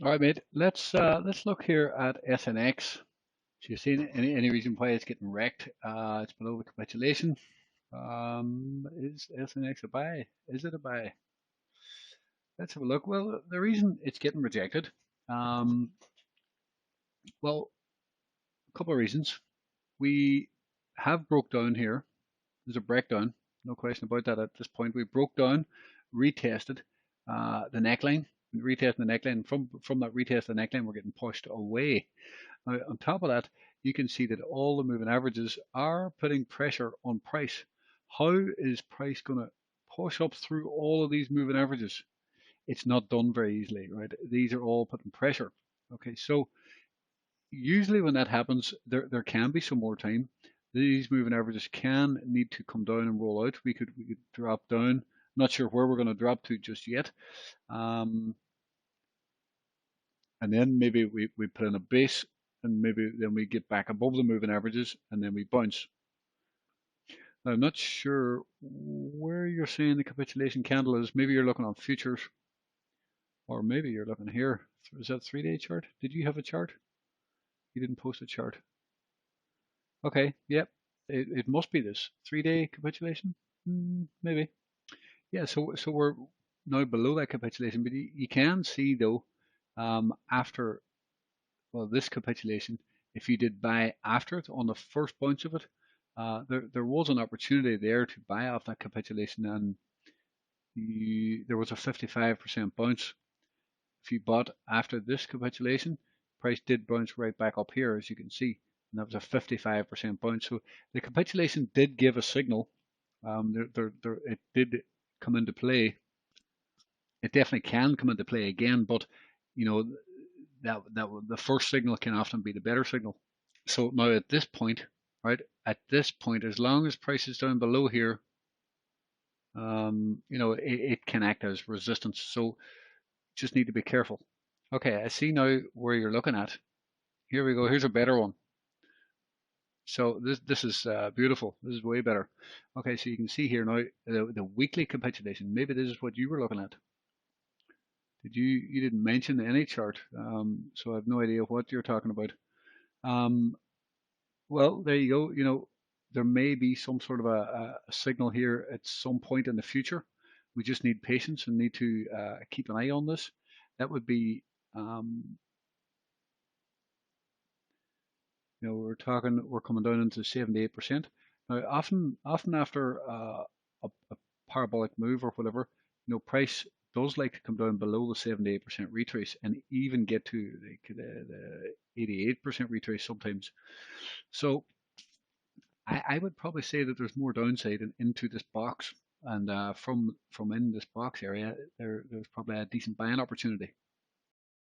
All right, mate. Let's look here at SNX. So you seen any reason why it's getting wrecked? It's below the capitulation. Is SNX a buy? Is it a buy? Let's have a look. Well, the reason it's getting rejected, um, well, a couple of reasons. We have broke down here. There's a breakdown, no question about that. At this point, we broke down, retested the neckline, retesting the neckline. From that retest of the neckline, we're getting pushed away. Now, on top of that, you can see that all the moving averages are putting pressure on price. How is price going to push up through all of these moving averages? It's not done very easily, right? These are all putting pressure. Okay, so usually when that happens, there can be some more time. These moving averages can need to come down and roll out. We could drop down. Not sure where we're going to drop to just yet. Um, and then maybe we put in a base, and maybe then we get back above the moving averages, and then we bounce. Now, I'm not sure where you're saying the capitulation candle is. Maybe you're looking on futures, or maybe you're looking here. Is that 3-day chart? Did you have a chart? You didn't post a chart. Okay, yep. It must be this 3-day capitulation. Maybe. Yeah, so we're now below that capitulation, but you can see though, after well this capitulation, if you did buy after it on the first bounce of it, there was an opportunity there to buy off that capitulation, and there was a 55% bounce. If you bought after this capitulation, price did bounce right back up here, as you can see, and that was a 55% bounce. So the capitulation did give a signal. It did come into play. It definitely can come into play again, but you know that the first signal can often be the better signal. So now at this point, right, at this point, as long as price is down below here, it can act as resistance. So just need to be careful. Okay, I see now where you're looking at. Here we go. Here's a better one. So this is beautiful. This is way better. Okay, so you can see here now the weekly capitulation. Maybe this is what you were looking at. You didn't mention any chart, so I have no idea what you're talking about. Well, there you go. There may be some sort of a signal here at some point in the future. We just need patience and need to keep an eye on this. That would be, we're coming down into 78%. Now, often after a parabolic move or whatever, price does like to come down below the 78% retrace and even get to the 88% retrace sometimes. So I would probably say that there's more downside into this box, and from in this box area, there's probably a decent buying opportunity.